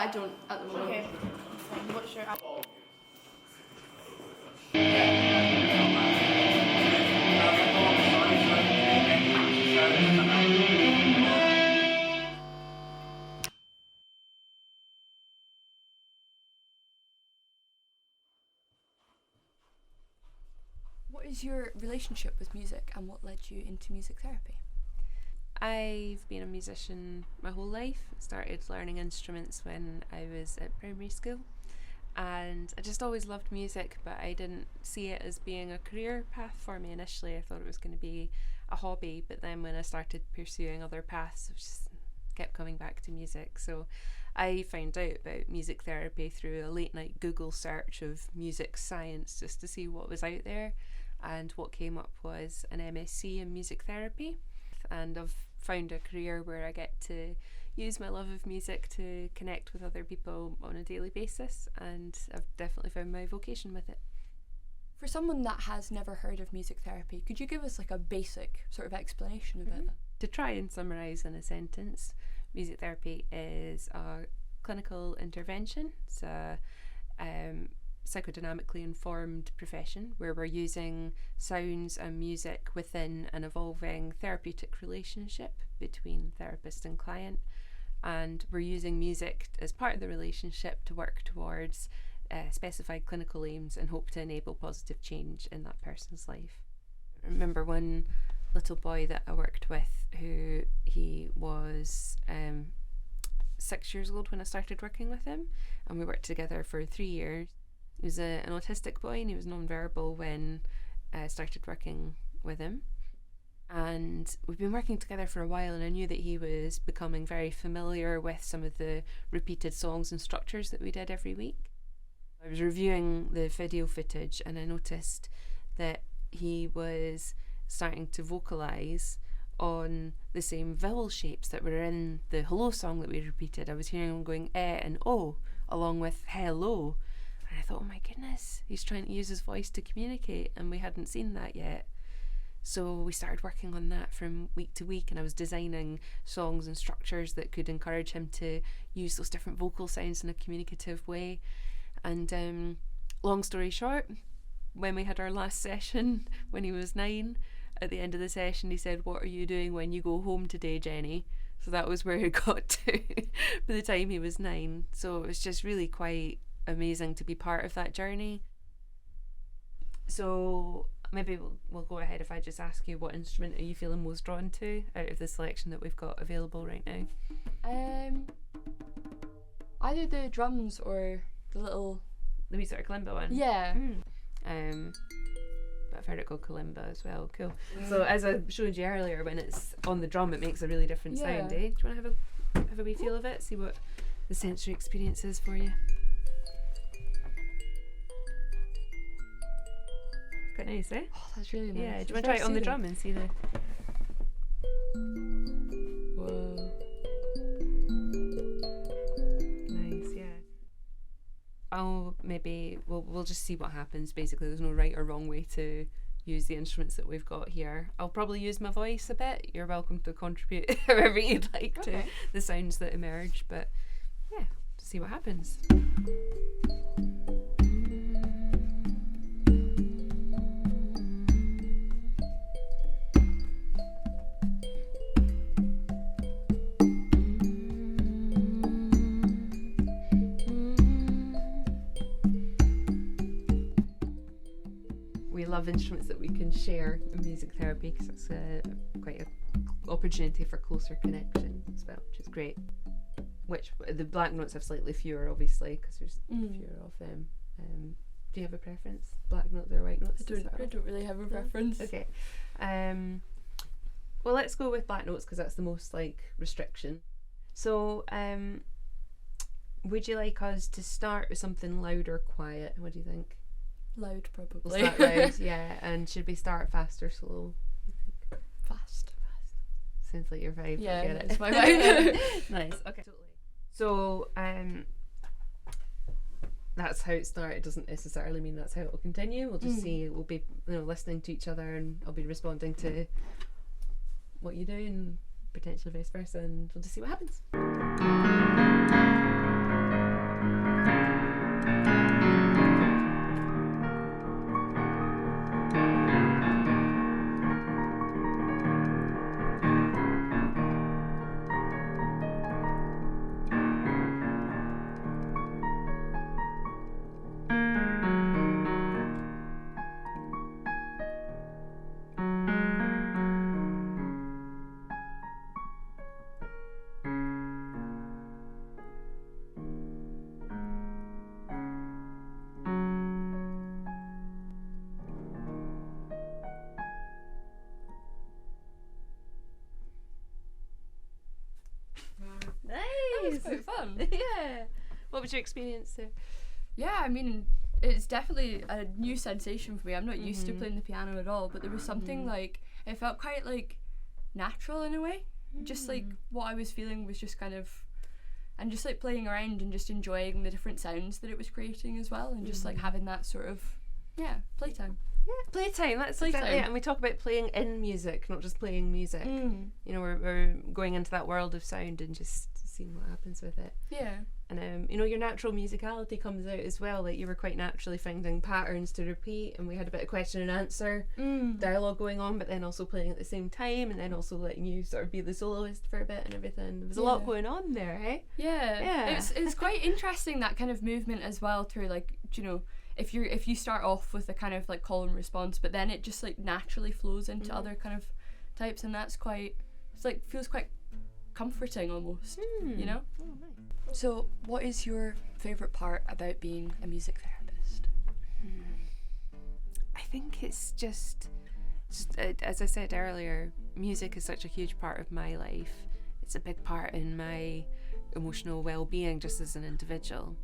I don't at the moment. Okay. Fine. What's your What is your relationship with music and what led you into music therapy? I've been a musician my whole life. Started learning instruments when I was at primary school, and I just always loved music, but I didn't see it as being a career path for me initially. I thought it was going to be a hobby, but then when I started pursuing other paths, I just kept coming back to music. So I found out about music therapy through a late night Google search of music science just to see what was out there, and what came up was an MSc in music therapy. And I've found a career where I get to use my love of music to connect with other people on a daily basis, and I've definitely found my vocation with it. For someone that has never heard of music therapy, could you give us like a basic sort of explanation of it? To try and summarise in a sentence, music therapy is a clinical intervention. It's a psychodynamically informed profession where we're using sounds and music within an evolving therapeutic relationship between therapist and client, and we're using music as part of the relationship to work towards specified clinical aims and hope to enable positive change in that person's life. I remember one little boy that I worked with who he was 6 years old when I started working with him, and we worked together for 3 years. He was an autistic boy and he was non-verbal when I started working with him. And we've been working together for a while, and I knew that he was becoming very familiar with some of the repeated songs and structures that we did every week. I was reviewing the video footage and I noticed that he was starting to vocalise on the same vowel shapes that were in the hello song that we repeated. I was hearing him going and o along with hello. And I thought, oh my goodness, he's trying to use his voice to communicate, and we hadn't seen that yet. So we started working on that from week to week, and I was designing songs and structures that could encourage him to use those different vocal sounds in a communicative way. And long story short, when we had our last session when he was 9, at the end of the session he said, "What are you doing when you go home today, Jenny?" So that was where it got to by the time he was 9. So it was just really quite amazing to be part of that journey. So maybe we'll go ahead if I just ask you, what instrument are you feeling most drawn to out of the selection that we've got available right now? Either the drums or the wee sort of kalimba one? Yeah. But I've heard it called kalimba as well. Cool. So as I showed you earlier, when it's on the drum it makes a really different sound, eh? Do you want to have a wee feel of it? See what the sensory experience is for you? Quite nice, eh? Oh, that's really nice. Yeah, do you want to try it on the drum and see the... Whoa. Nice, yeah. We'll just see what happens. Basically, there's no right or wrong way to use the instruments that we've got here. I'll probably use my voice a bit. You're welcome to contribute however you'd like to the sounds that emerge, but yeah, see what happens. Love instruments that we can share in music therapy, because it's quite an opportunity for closer connection as well, which is great. Which the black notes have slightly fewer, obviously, because there's fewer of them. Do you have a preference, black notes or white notes? I don't really have a preference. Okay. Well, let's go with black notes because that's the most like restriction. So would you like us to start with something loud or quiet? What do you think? Loud, probably. We'll start loud, yeah. And should we start fast or slow? Fast. Sounds like your vibe. Yeah, Get it. it's my vibe. Nice. Okay. Totally. So that's how it started. It doesn't necessarily mean that's how it will continue. We'll just see. We'll be listening to each other, and I'll be responding to what you do, and potentially vice versa, and we'll just see what happens. fun. Yeah. What was your experience there? Yeah, I mean, it's definitely a new sensation for me. I'm not used to playing the piano at all, but there was something like, it felt quite like natural in a way. Just like what I was feeling was just kind of, and just like playing around and just enjoying the different sounds that it was creating as well, and just like having that sort of, playtime. Yeah, playtime. That's Playtime. exactly it. And we talk about playing in music, not just playing music. You know, we're going into that world of sound and just seeing what happens with it. Yeah. And you know, your natural musicality comes out as well. Like, you were quite naturally finding patterns to repeat, and we had a bit of question and answer dialogue going on, but then also playing at the same time, and then also letting you sort of be the soloist for a bit and everything. There was a lot going on there, eh? Yeah. It's quite interesting, that kind of movement as well, through like, you know, if you start off with a kind of like call and response, but then it just like naturally flows into other kind of types, and that's quite, it's like, feels quite comforting almost, you know? Oh, nice. So what is your favourite part about being a music therapist? I think it's just as I said earlier, music is such a huge part of my life. It's a big part in my emotional well-being just as an individual,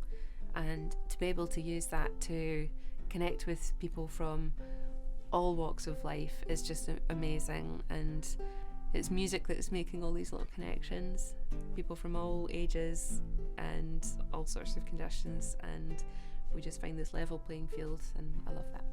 and to be able to use that to connect with people from all walks of life is just amazing. And it's music that's making all these little connections, people from all ages and all sorts of conditions, and we just find this level playing field, and I love that.